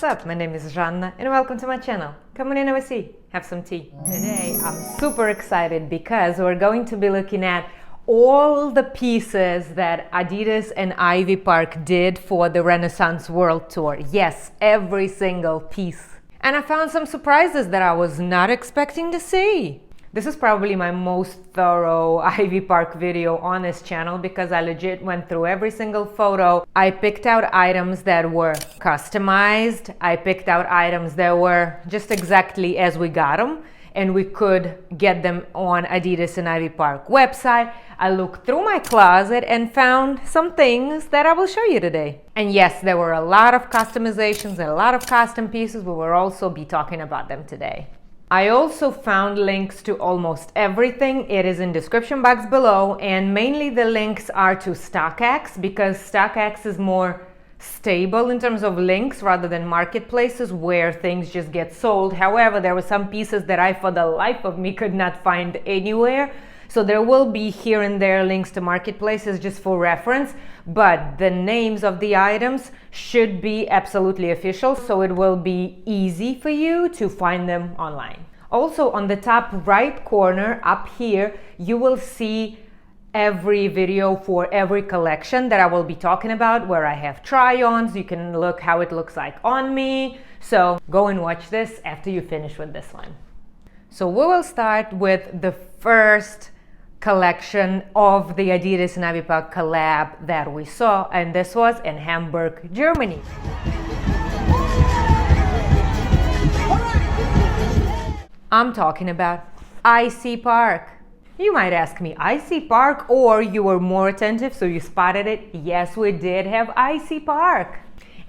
What's up? My name is Жанна and welcome to my channel. Come on in, have a seat, have some tea. Today I'm super excited because we're going to be looking at all the pieces that Adidas and Ivy Park did for the Renaissance World Tour. Yes, every single piece. And I found some surprises that I was not expecting to see. This is probably my most thorough Ivy Park video on this channel because I legit went through every single photo. I picked out items that were customized. I picked out items that were just exactly as we got them, and we could get them on Adidas and Ivy Park website. I looked through my closet and found some things that I will show you today. And yes, there were a lot of customizations and a lot of custom pieces. We will also be talking about them today. I also found links to almost everything. It is in description box below, and mainly the links are to StockX because StockX is more stable in terms of links rather than marketplaces where things just get sold. However, there were some pieces that I for the life of me could not find anywhere. So there will be here and there links to marketplaces just for reference, but the names of the items should be absolutely official, so it will be easy for you to find them online. Also, on the top right corner up here, you will see every video for every collection that I will be talking about, where I have try-ons. You can look how it looks like on me. So go and watch this after you finish with this one. So we will start with the first collection of the Adidas and Ivy Park collab that we saw, and this was in Hamburg, Germany. I'm talking about Icy Park. You might ask me, Icy Park, or you were more attentive so you spotted it. Yes, we did have Icy Park.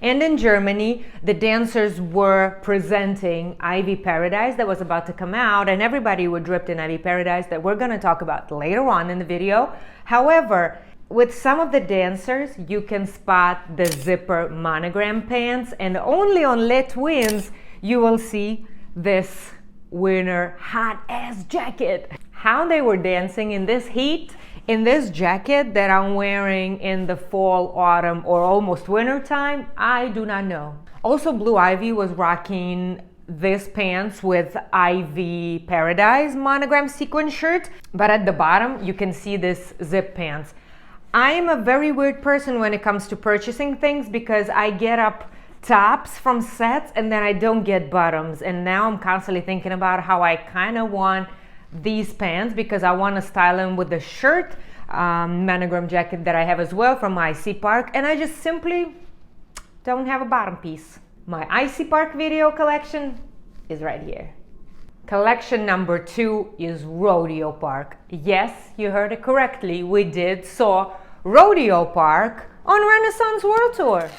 And in Germany, the dancers were presenting IvyParadise that was about to come out, and everybody was dripped in IvyParadise that we're going to talk about later on in the video. However, with some of the dancers, you can spot the zipper monogram pants, and only on Let Wins you will see this winter hot ass jacket. How they were dancing in this heat, in this jacket that I'm wearing in the fall, autumn, or almost winter time, I do not know. Also, Blue Ivy was rocking this pants with IvyParadise monogram sequin shirt, but at the bottom you can see this zip pants. I am a very weird person when it comes to purchasing things because I get up tops from sets and then I don't get bottoms, and now I'm constantly thinking about how I kind of want these pants because I want to style them with the shirt monogram jacket that I have as well from Icy Park, and I just simply don't have a bottom piece. My Icy Park video collection is right here. Collection number 2 is Rodeo Park. Yes, you heard it correctly. We did saw Rodeo Park on Renaissance World Tour.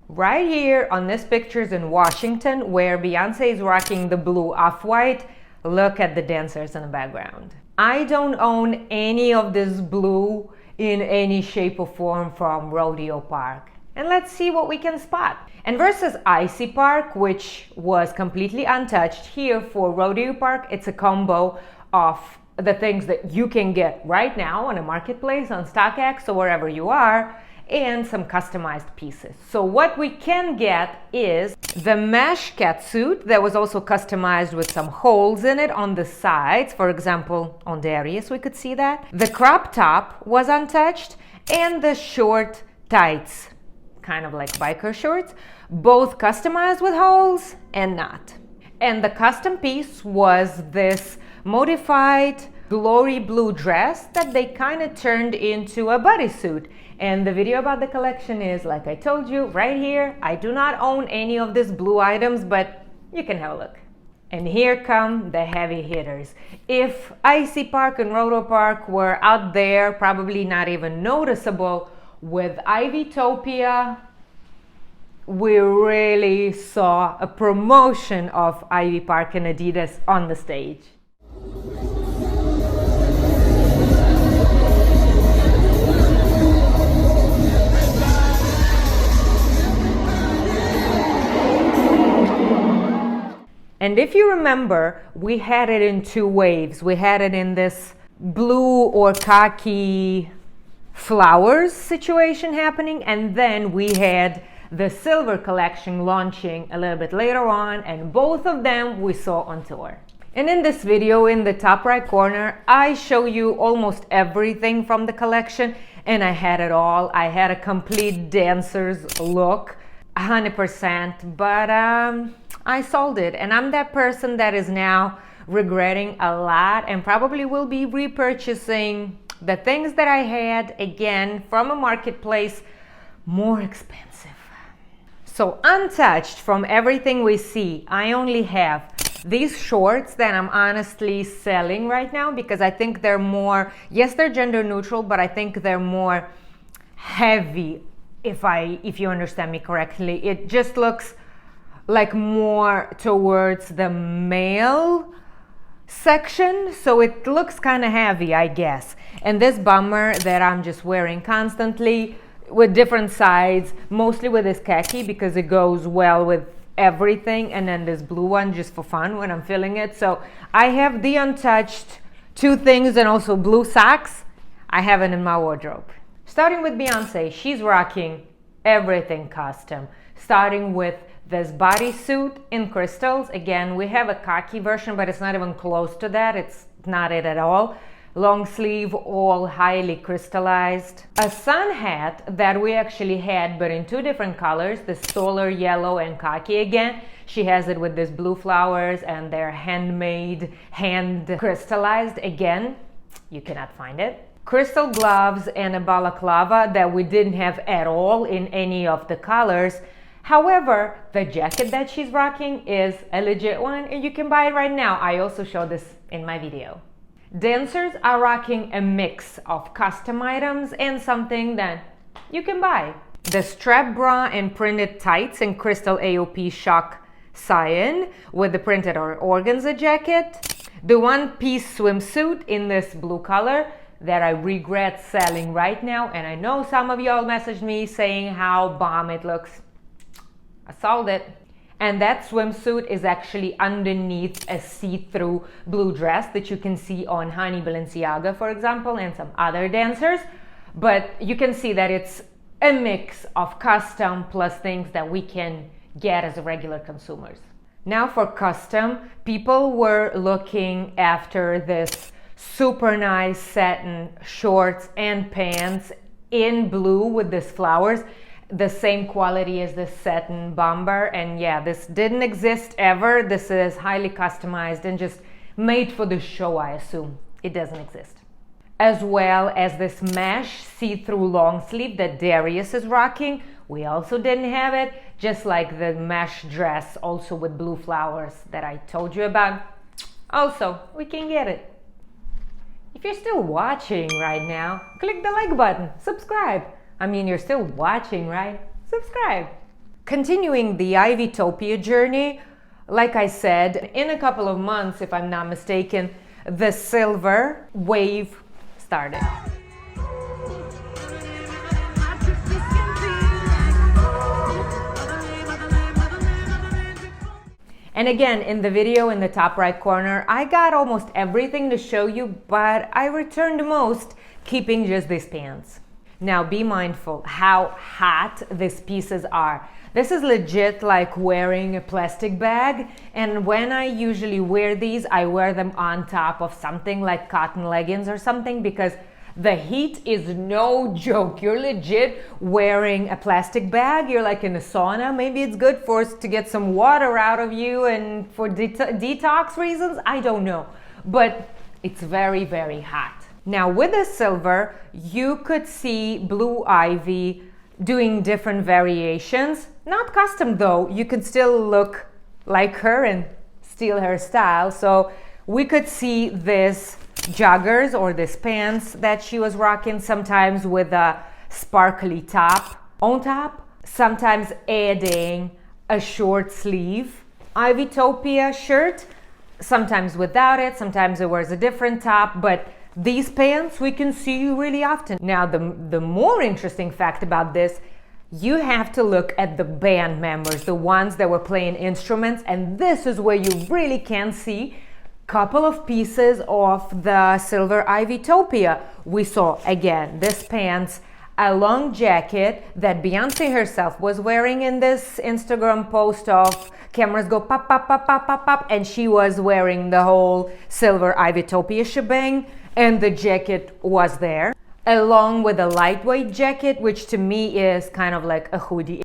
Right here on this picture is in Washington, where Beyonce is rocking the blue off-white. Look at the dancers in the background. I don't own any of this blue in any shape or form from Rodeo Park. And let's see what we can spot. And versus Icy Park, which was completely untouched, here for Rodeo Park, it's a combo of the things that you can get right now on a marketplace, on StockX, or wherever you are, and some customized pieces. So what we can get is the mesh catsuit that was also customized with some holes in it on the sides. For example, on Darius we could see that. The crop top was untouched, and the short tights, kind of like biker shorts, both customized with holes and not. And the custom piece was this modified glory blue dress that they kind of turned into a bodysuit. And the video about the collection is, like I told you, right here. I do not own any of these blue items, but you can have a look. And here come the heavy hitters. If Icy Park and Rodeo Park were out there, probably not even noticeable, with IvyTopia, we really saw a promotion of Ivy Park and Adidas on the stage. And if you remember, we had it in 2 waves. We had it in this blue or khaki flowers situation happening, and then we had the silver collection launching a little bit later on, and both of them we saw on tour. And in this video, in the top right corner, I show you almost everything from the collection, and I had it all. I had a complete dancer's look, 100%, but I sold it, and I'm that person that is now regretting a lot and probably will be repurchasing the things that I had again from a marketplace, more expensive. So untouched from everything we see, I only have these shorts that I'm honestly selling right now because I think they're more, yes, they're gender neutral, but I think they're more heavy, if you understand me correctly. It just looks like more towards the male section, so it looks kind of heavy, I guess. And this bomber that I'm just wearing constantly with different sides, mostly with this khaki because it goes well with everything, and then this blue one just for fun when I'm feeling it. So I have the untouched two things and also blue socks. I have it in my wardrobe. Starting with Beyonce, she's rocking everything custom, starting with this bodysuit in crystals. Again, we have a khaki version, but it's not even close to that. It's not it at all. Long sleeve, all highly crystallized. A sun hat that we actually had, but in two different colors, the solar yellow and khaki again. She has it with this blue flowers and they're handmade, hand crystallized. Again, you cannot find it. Crystal gloves and a balaclava that we didn't have at all in any of the colors. However, the jacket that she's rocking is a legit one and you can buy it right now. I also showed this in my video. Dancers are rocking a mix of custom items and something that you can buy. The strap bra and printed tights in crystal AOP shock cyan with the printed organza jacket. The one-piece swimsuit in this blue color that I regret selling right now, and I know some of y'all messaged me saying how bomb it looks. I sold it. And that swimsuit is actually underneath a see-through blue dress that you can see on Honey Balenciaga, for example, and some other dancers. But you can see that it's a mix of custom plus things that we can get as regular consumers. Now for custom, people were looking after this super nice satin shorts and pants in blue with these flowers, the same quality as the satin bomber. And yeah, this didn't exist ever. This is highly customized and just made for the show, I assume. It doesn't exist. As well as this mesh see-through long sleeve that Darius is rocking. We also didn't have it, just like the mesh dress also with blue flowers that I told you about. Also, we can get it. If you're still watching right now, click the like button, subscribe. I mean, you're still watching, right? Subscribe. Continuing the IvyTopia journey, like I said, in a couple of months, if I'm not mistaken, the silver wave started. And again, in the video in the top right corner, I got almost everything to show you, but I returned most, keeping just these pants. Now be mindful how hot these pieces are. This is legit like wearing a plastic bag, and when I usually wear these, I wear them on top of something like cotton leggings or something because the heat is no joke. You're legit wearing a plastic bag, you're like in a sauna. Maybe it's good for us to get some water out of you and for detox reasons, I don't know. But it's very, very hot. Now with the silver, you could see Blue Ivy doing different variations. Not custom though, you could still look like her and steal her style. So we could see this joggers or this pants that she was rocking, sometimes with a sparkly top on top, sometimes adding a short sleeve IvyTopia shirt, sometimes without it, sometimes it wears a different top, but these pants we can see really often. Now the more interesting fact about this, you have to look at the band members, the ones that were playing instruments, and this is where you really can see couple of pieces of the silver IvyTopia. We saw again this pants, a long jacket that Beyonce herself was wearing in this Instagram post of cameras go pop, pop, pop, pop, pop, pop, and she was wearing the whole silver IvyTopia shebang, and the jacket was there, along with a lightweight jacket, which to me is kind of like a hoodie.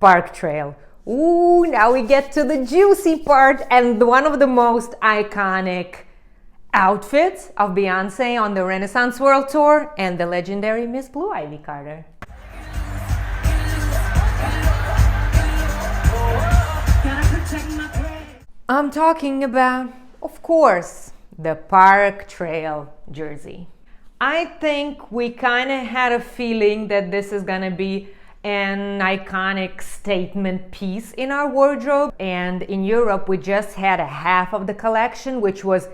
ParkTrail. Ooh, now we get to the juicy part and one of the most iconic outfits of Beyonce on the Renaissance World Tour and the legendary Miss Blue Ivy Carter. I'm talking about, of course, the ParkTrail jersey. I think we kind of had a feeling that this is gonna be an iconic statement piece in our wardrobe, and in Europe we just had a half of the collection, which was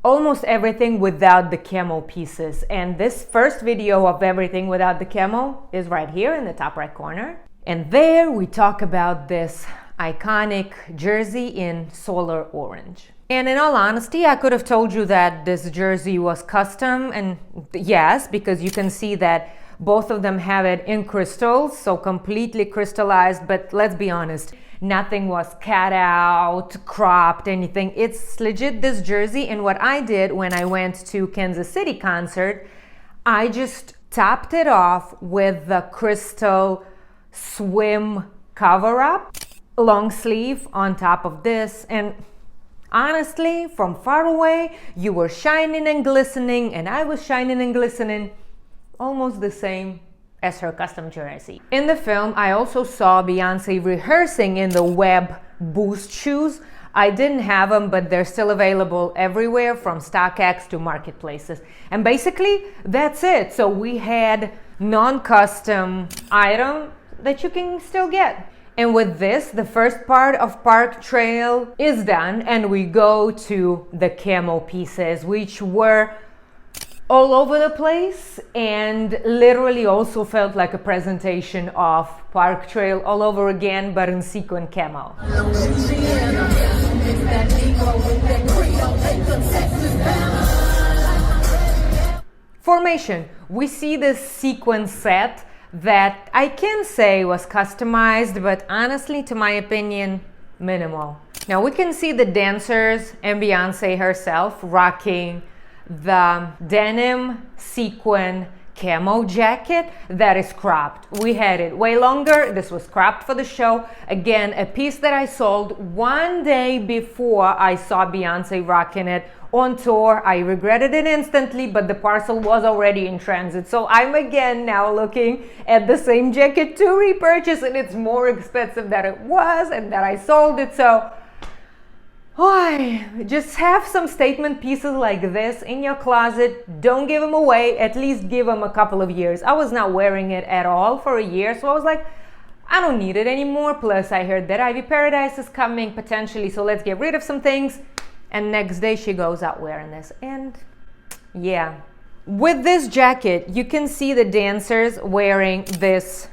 almost everything without the camo pieces, and this first video of everything without the camo is right here in the top right corner, and there we talk about this iconic jersey in solar orange. And in all honesty, I could have told you that this jersey was custom, and yes, because you can see that both of them have it in crystals, so completely crystallized, but let's be honest, nothing was cut out, cropped, anything. It's legit this jersey, and what I did when I went to Kansas City concert, I just topped it off with the crystal swim cover-up, long sleeve on top of this, and honestly, from far away, you were shining and glistening, and I was shining and glistening, almost the same as her custom jersey. In the film, I also saw Beyonce rehearsing in the Web Boost shoes. I didn't have them, but they're still available everywhere from StockX to marketplaces. And basically, that's it. So we had non-custom item that you can still get. And with this, the first part of ParkTrail is done, and we go to the camo pieces, which were all over the place and literally also felt like a presentation of ParkTrail all over again, but in sequin camo. Formation. We see this sequin set that I can say was customized, but honestly, to my opinion, minimal. Now we can see the dancers and Beyonce herself rocking the denim sequin camo jacket that is cropped. We had it way longer. This was cropped for the show. Again, a piece that I sold one day before I saw Beyonce rocking it on tour. I regretted it instantly, but the parcel was already in transit. So I'm again now looking at the same jacket to repurchase, and it's more expensive than it was and that I sold it. So just have some statement pieces like this in your closet. Don't give them away. At least give them a couple of years. I was not wearing it at all for a year, so I was like, I don't need it anymore. Plus, I heard that IvyParadise is coming potentially, so let's get rid of some things. And next day she goes out wearing this, and yeah. With this jacket, you can see the dancers wearing this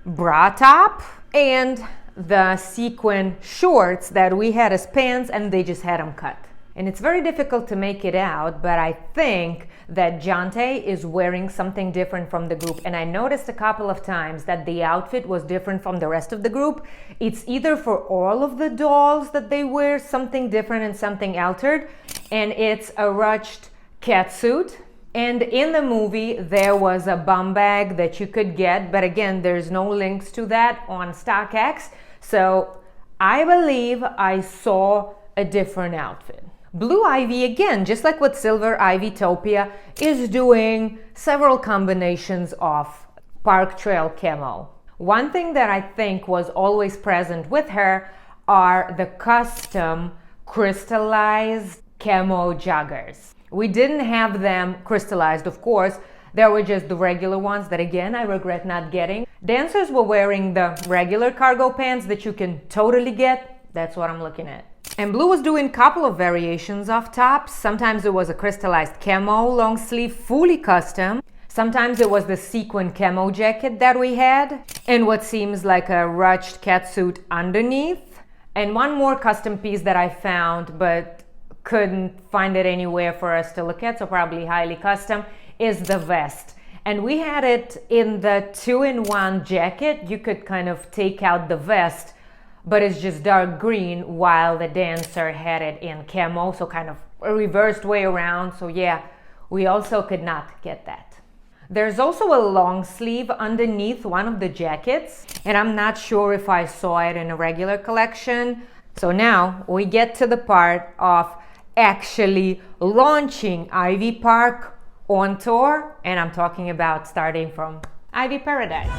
bra top and the sequin shorts that we had as pants, and they just had them cut. And it's very difficult to make it out, but I think that Jonte is wearing something different from the group. And I noticed a couple of times that the outfit was different from the rest of the group. It's either for all of the dolls that they wear something different and something altered, and it's a ruched catsuit. And in the movie, there was a bum bag that you could get, but again, there's no links to that on StockX. So I believe I saw a different outfit. Blue Ivy, again, just like with Silver IvyTopia, is doing several combinations of ParkTrail camo. One thing that I think was always present with her are the custom crystallized camo joggers. We didn't have them crystallized, of course. There were just the regular ones that, again, I regret not getting. Dancers were wearing the regular cargo pants that you can totally get. That's what I'm looking at. And Blue was doing a couple of variations of tops. Sometimes it was a crystallized camo long sleeve, fully custom. Sometimes it was the sequin camo jacket that we had, and what seems like a ruched catsuit underneath. And one more custom piece that I found, but couldn't find it anywhere for us to look at, so probably highly custom, is the vest. And we had it in the 2-in-1 jacket. You could kind of take out the vest, but it's just dark green, while the dancer had it in camo, so kind of a reversed way around. So yeah, we also could not get that. There's also a long sleeve underneath one of the jackets, and I'm not sure if I saw it in a regular collection. So now we get to the part of actually launching Ivy Park on tour, and I'm talking about starting from IvyParadise.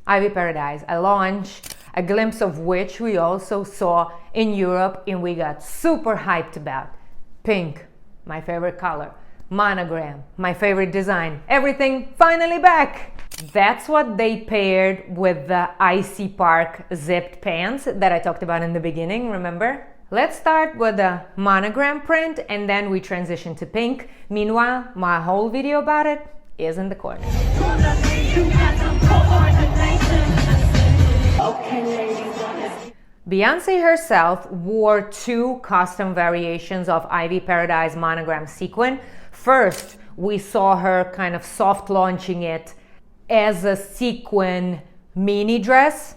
IvyParadise, a launch, a glimpse of which we also saw in Europe and we got super hyped about. Pink, my favorite color. Monogram, my favorite design. Everything finally back. That's what they paired with the Icy Park zipped pants that I talked about in the beginning, remember? Let's start with the monogram print and then we transition to pink. Meanwhile, my whole video about it is in the corner. Beyonce herself wore 2 custom variations of IvyParadise monogram sequin. First, we saw her kind of soft launching it as a sequin mini dress,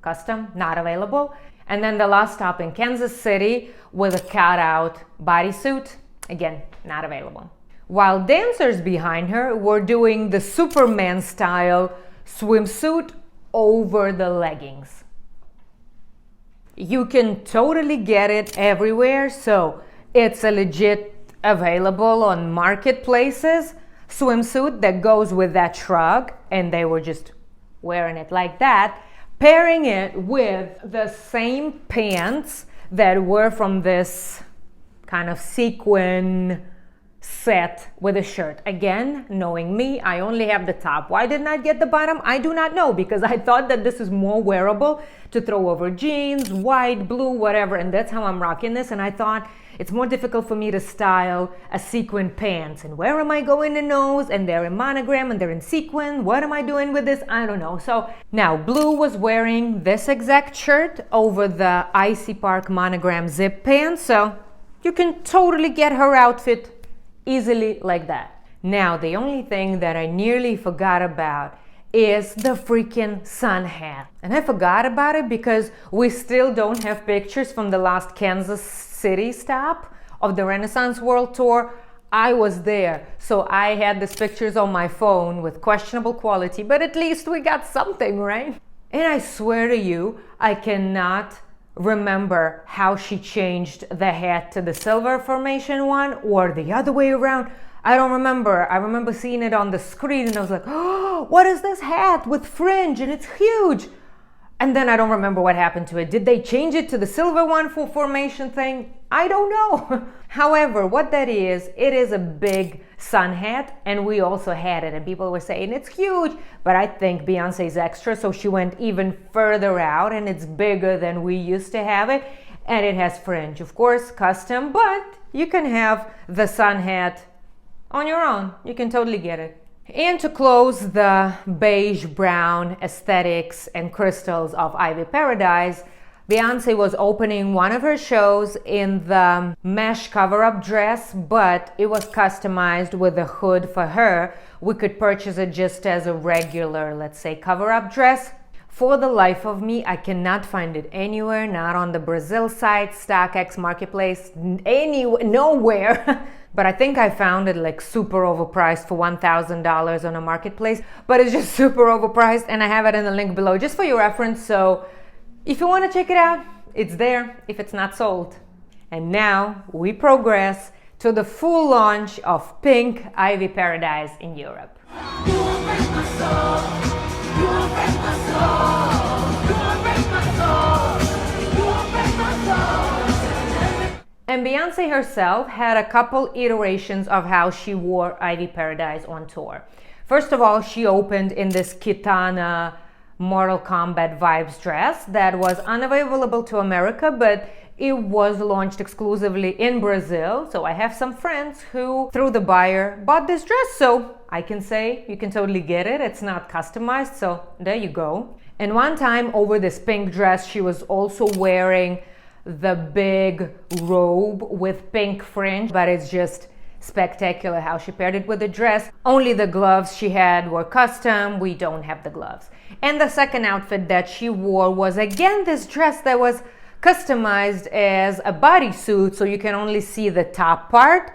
custom, not available. And then the last stop in Kansas City with a cutout bodysuit, again, not available. While dancers behind her were doing the Superman style swimsuit over the leggings. You can totally get it everywhere, so it's a legit available on marketplaces swimsuit that goes with that shrug, and they were just wearing it like that, pairing it with the same pants that were from this kind of sequin set with a shirt. Again, knowing me, I only have the top. Why didn't I get the bottom? I do not know, because I thought that this is more wearable to throw over jeans, white, blue, whatever, and that's how I'm rocking this. And I thought it's more difficult for me to style a sequin pants. And where am I going to nose? And they're in monogram and they're in sequin. What am I doing with this? I don't know. So now Blue was wearing this exact shirt over the Icy Park monogram zip pants. So you can totally get her outfit easily like that. Now, the only thing that I nearly forgot about is the freaking sun hat. And I forgot about it because we still don't have pictures from the last Kansas City stop of the Renaissance World Tour. I was there, so I had these pictures on my phone with questionable quality, but at least we got something, right? And I swear to you, I cannot remember how she changed the hat to the silver formation one or the other way around. I don't remember. I remember seeing it on the screen and I was like, oh, what is this hat with fringe and it's huge? And then I don't remember what happened to it. Did they change it to the silver one for formation thing? I don't know. However, what that is, it is a big sun hat, and we also had it, and people were saying it's huge, but I think Beyonce's extra, so she went even further out, and it's bigger than we used to have it, and it has fringe. Of course, custom, but you can have the sun hat on your own. You can totally get it. And to close the beige brown aesthetics and crystals of IvyParadise, Beyonce was opening one of her shows in the mesh cover-up dress, but it was customized with a hood for her. We could purchase it just as a regular, let's say, cover-up dress. For the life of me, I cannot find it anywhere, not on the Brazil site, StockX Marketplace, nowhere. But I think I found it like super overpriced for $1,000 on a marketplace, but it's just super overpriced, and I have it in the link below just for your reference. So if you want to check it out, it's there if it's not sold. And now we progress to the full launch of Pink IvyParadise in Europe. And Beyonce herself had a couple iterations of how she wore IvyParadise on tour. First of all, she opened in this Kitana Mortal Kombat vibes dress that was unavailable to America, but it was launched exclusively in Brazil. So I have some friends who, through the buyer, bought this dress. So I can say you can totally get it. It's not customized. So there you go. And one time over this pink dress, she was also wearing the big robe with pink fringe, but it's just spectacular how she paired it with the dress. Only the gloves she had were custom. We don't have the gloves. And the second outfit that she wore was again this dress that was customized as a bodysuit, so you can only see the top part.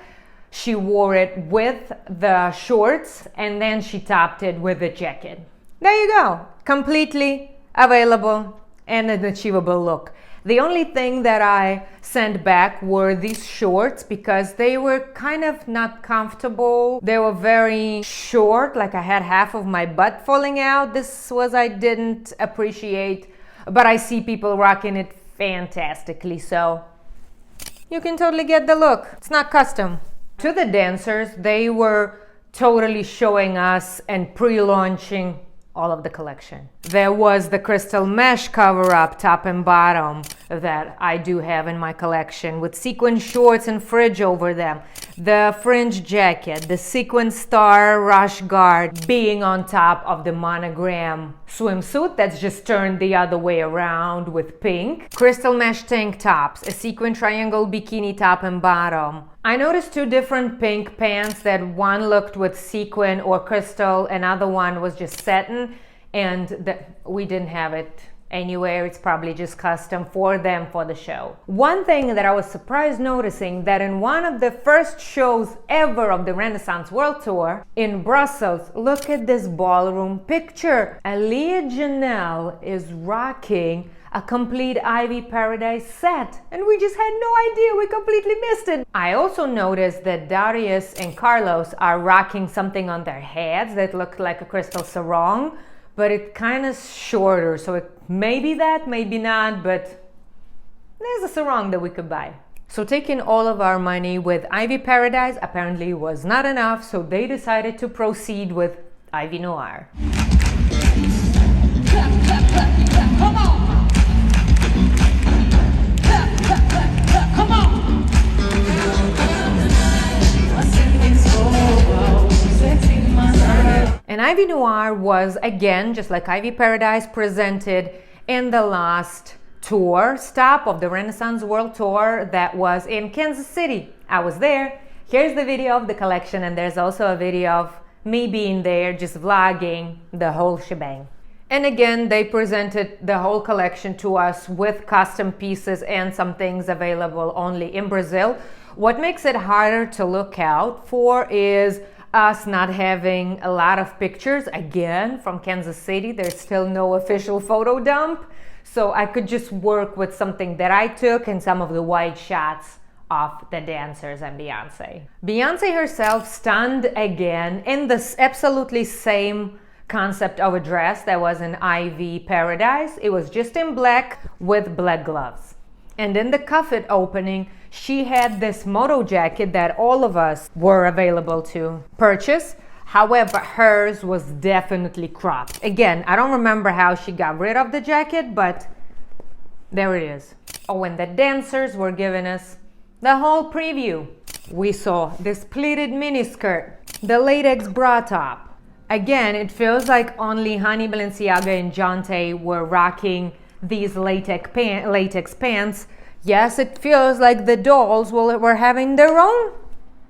She wore it with the shorts and then she topped it with a jacket. There you go. Completely available and an achievable look. The only thing that I sent back were these shorts because they were kind of not comfortable. They were very short, like I had half of my butt falling out. I didn't appreciate, but I see people rocking it fantastically, so you can totally get the look. It's not custom. To the dancers, they were totally showing us and pre-launching all of the collection. There was the crystal mesh cover-up top and bottom that I do have in my collection with sequin shorts and fringe over them, the fringe jacket, the sequin star rush guard being on top of the monogram swimsuit that's just turned the other way around with pink, crystal mesh tank tops, a sequin triangle bikini top and bottom. I noticed two different pink pants that one looked with sequin or crystal, another one was just satin, and we didn't have it anywhere. It's probably just custom for them for the show. One thing that I was surprised noticing that in one of the first shows ever of the Renaissance World Tour in Brussels, look at this ballroom picture. Alia Janelle is rocking a complete IvyParadise set, and we just had no idea. We completely missed it. I also noticed that Darius and Carlos are rocking something on their heads that looked like a crystal sarong, but it's kind of shorter, so it may be that, maybe not, but there's a sarong that we could buy. So taking all of our money with IvyParadise apparently was not enough, so they decided to proceed with IvyNoir. Come on! And IvyNoir was, again, just like IvyParadise, presented in the last tour stop of the Renaissance World Tour that was in Kansas City. I was there. Here's the video of the collection, and there's also a video of me being there, just vlogging the whole shebang. And again, they presented the whole collection to us with custom pieces and some things available only in Brazil. What makes it harder to look out for is us not having a lot of pictures. Again, from Kansas City, there's still no official photo dump. So I could just work with something that I took and some of the wide shots of the dancers and Beyonce. Beyonce herself stunned again in this absolutely same concept of a dress that was in IvyParadise. It was just in black with black gloves. And in the cuffit opening, she had this moto jacket that all of us were available to purchase. However, hers was definitely cropped. Again, I don't remember how she got rid of the jacket, but there it is. Oh, and the dancers were giving us the whole preview. We saw this pleated miniskirt, the latex bra top. Again, it feels like only Honey Balenciaga and Jonte were rocking these latex pants. Yes, it feels like the dolls were having their own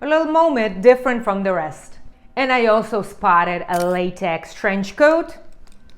little moment different from the rest. And I also spotted a latex trench coat.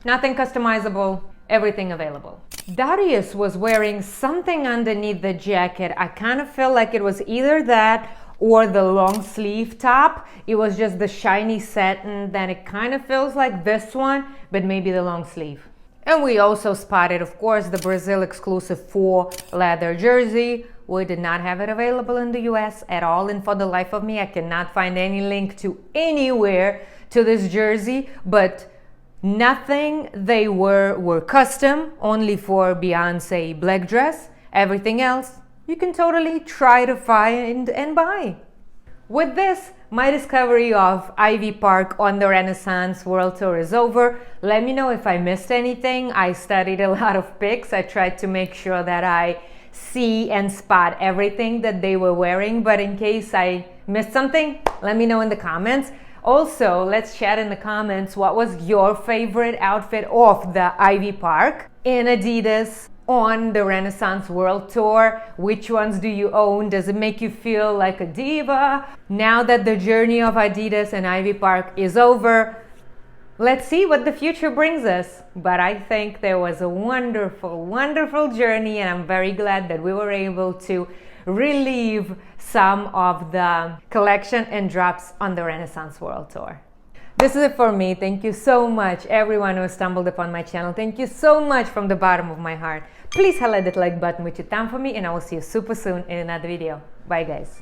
Nothing customizable, everything available. Darius was wearing something underneath the jacket. I kind of feel like it was either that or the long sleeve top. It was just the shiny satin, then it kind of feels like this one, but maybe the long sleeve. And we also spotted, of course, the Brazil exclusive 4 leather jersey. We did not have it available in the US at all, and for the life of me, I cannot find any link to anywhere to this jersey, but nothing they were custom, only for Beyonce black dress. Everything else, you can totally try to find and buy. With this, my discovery of Ivy Park on the Renaissance World Tour is over. Let me know if I missed anything. I studied a lot of pics. I tried to make sure that I see and spot everything that they were wearing, but in case I missed something, let me know in the comments. Also, let's chat in the comments, what was your favorite outfit of the Ivy Park in Adidas on the Renaissance World Tour? Which ones do you own? Does it make you feel like a diva? Now that the journey of Adidas and Ivy Park is over, let's see what the future brings us. But I think there was a wonderful, wonderful journey, and I'm very glad that we were able to relieve some of the collection and drops on the Renaissance World Tour. This is it for me. Thank you so much, everyone who stumbled upon my channel. Thank you so much from the bottom of my heart. Please highlight that like button with your thumb for me, and I will see you super soon in another video. Bye, guys.